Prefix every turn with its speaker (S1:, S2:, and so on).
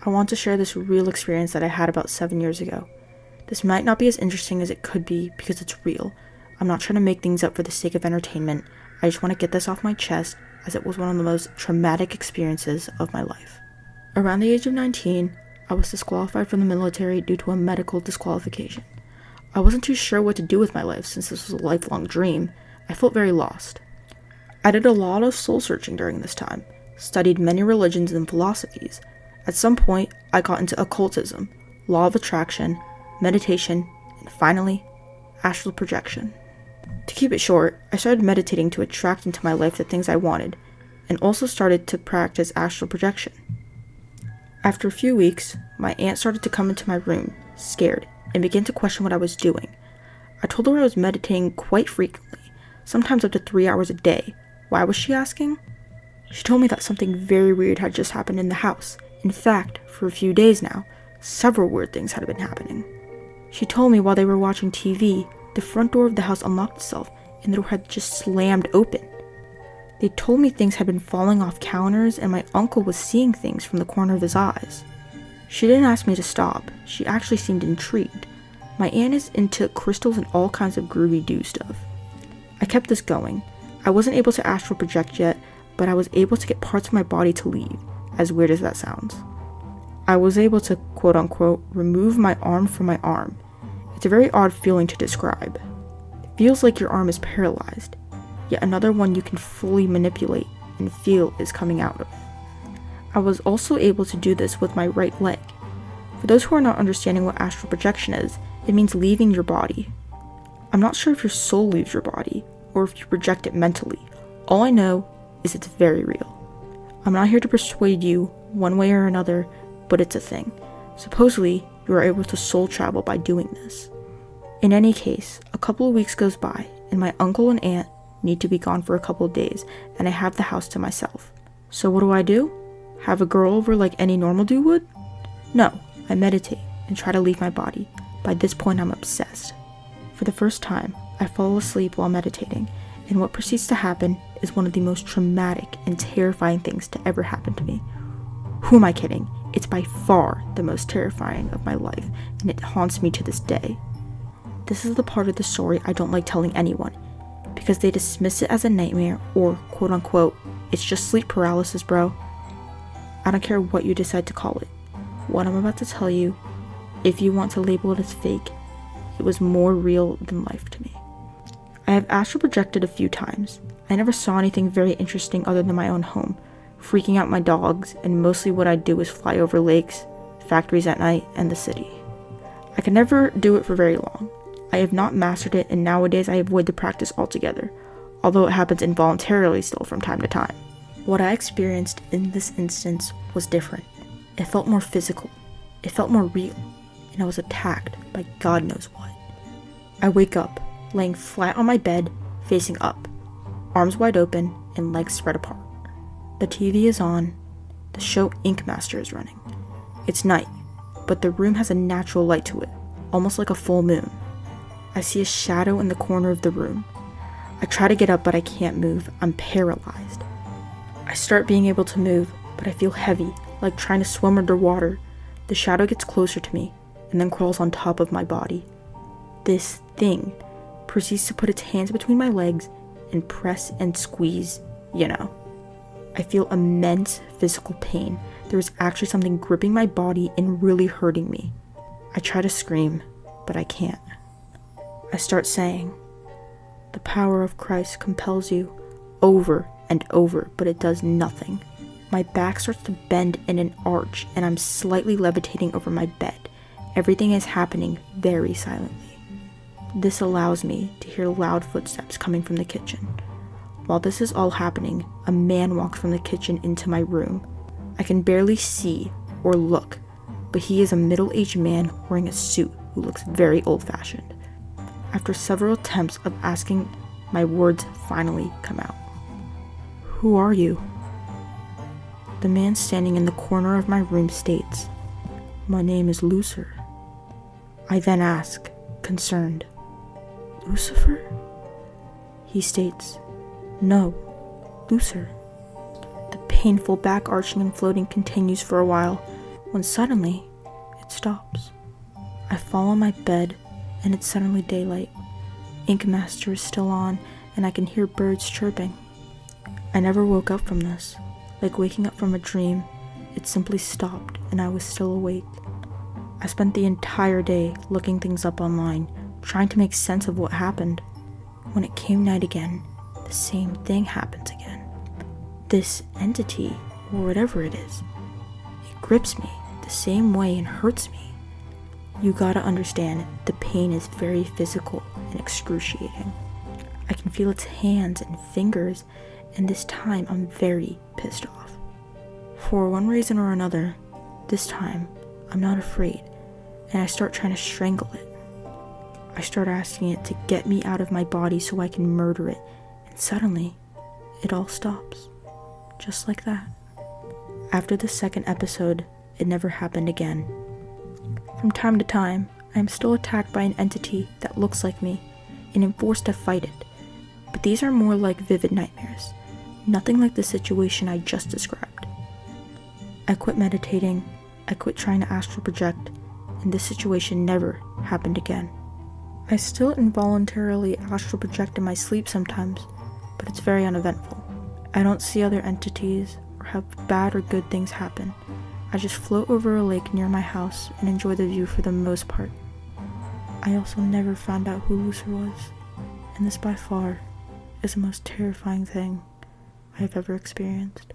S1: I want to share this real experience that I had about 7 years ago. This might not be as interesting as it could be because it's real. I'm not trying to make things up for the sake of entertainment. I just want to get this off my chest as it was one of the most traumatic experiences of my life. Around the age of 19, I was disqualified from the military due to a medical disqualification. I wasn't too sure what to do with my life since this was a lifelong dream. I felt very lost. I did a lot of soul searching during this time, studied many religions and philosophies. At some point, I got into occultism, law of attraction, meditation, and finally, astral projection. To keep it short, I started meditating to attract into my life the things I wanted, and also started to practice astral projection. After a few weeks, my aunt started to come into my room, scared, and began to question what I was doing. I told her I was meditating quite frequently, sometimes up to 3 hours a day. Why was she asking? She told me that something very weird had just happened in the house. In fact, for a few days now, several weird things had been happening. She told me while they were watching TV, the front door of the house unlocked itself and the door had just slammed open. They told me things had been falling off counters and my uncle was seeing things from the corner of his eyes. She didn't ask me to stop. She actually seemed intrigued. My aunt is into crystals and all kinds of groovy do stuff. I kept this going. I wasn't able to astral project yet, but I was able to get parts of my body to leave, as weird as that sounds. I was able to, quote-unquote, remove my arm from my arm. It's a very odd feeling to describe. It feels like your arm is paralyzed, yet another one you can fully manipulate and feel is coming out of. I was also able to do this with my right leg. For those who are not understanding what astral projection is, it means leaving your body. I'm not sure if your soul leaves your body, or if you project it mentally. All I know is it's very real. I'm not here to persuade you one way or another, but it's a thing. Supposedly, you are able to soul travel by doing this. In any case, a couple of weeks goes by, and my uncle and aunt need to be gone for a couple of days, and I have the house to myself. So what do? Have a girl over like any normal dude would? No, I meditate and try to leave my body. By this point, I'm obsessed. For the first time, I fall asleep while meditating, and what proceeds to happen is one of the most traumatic and terrifying things to ever happen to me. Who am I kidding? It's by far the most terrifying of my life, and it haunts me to this day. This is the part of the story I don't like telling anyone, because they dismiss it as a nightmare or, quote-unquote, it's just sleep paralysis, bro. I don't care what you decide to call it. What I'm about to tell you, if you want to label it as fake, it was more real than life to me. I have astral projected a few times. I never saw anything very interesting other than my own home, freaking out my dogs, and mostly what I do is fly over lakes, factories at night, and the city. I can never do it for very long. I have not mastered it, and nowadays I avoid the practice altogether, although it happens involuntarily still from time to time. What I experienced in this instance was different. It felt more physical. It felt more real, and I was attacked by God knows what. I wake up, laying flat on my bed, facing up, arms wide open and legs spread apart. The TV is on. The show Ink Master is running. It's night, but the room has a natural light to it, almost like a full moon. I see a shadow in the corner of the room. I try to get up, but I can't move. I'm paralyzed. I start being able to move, but I feel heavy, like trying to swim underwater. The shadow gets closer to me, and then crawls on top of my body. This thing proceeds to put its hands between my legs and press and squeeze, I feel immense physical pain. There is actually something gripping my body and really hurting me. I try to scream, but I can't. I start saying, "The power of Christ compels you," over and over, but it does nothing. My back starts to bend in an arch, and I'm slightly levitating over my bed. Everything is happening very silently. This allows me to hear loud footsteps coming from the kitchen. While this is all happening, a man walks from the kitchen into my room. I can barely see or look, but he is a middle-aged man wearing a suit who looks very old-fashioned. After several attempts of asking, my words finally come out. "Who are you?" The man standing in the corner of my room states, "My name is Lucifer." I then ask, concerned, "Lucifer?" He states, "No, Lucifer." The painful back arching and floating continues for a while, when suddenly, it stops. I fall on my bed, and it's suddenly daylight. Ink Master is still on, and I can hear birds chirping. I never woke up from this. Like waking up from a dream, it simply stopped, and I was still awake. I spent the entire day looking things up online, trying to make sense of what happened. When it came night again, the same thing happens again. This entity, or whatever it is, it grips me the same way and hurts me. You gotta understand, the pain is very physical and excruciating. I can feel its hands and fingers, and this time I'm very pissed off. For one reason or another, this time I'm not afraid, and I start trying to strangle it. I start asking it to get me out of my body so I can murder it, and suddenly, it all stops. Just like that. After the second episode, it never happened again. From time to time, I am still attacked by an entity that looks like me, and am forced to fight it. But these are more like vivid nightmares, nothing like the situation I just described. I quit meditating, I quit trying to astral project, and this situation never happened again. I still involuntarily astral project in my sleep sometimes, but it's very uneventful. I don't see other entities or have bad or good things happen. I just float over a lake near my house and enjoy the view for the most part. I also never found out who Lucer was, and this by far is the most terrifying thing I have ever experienced.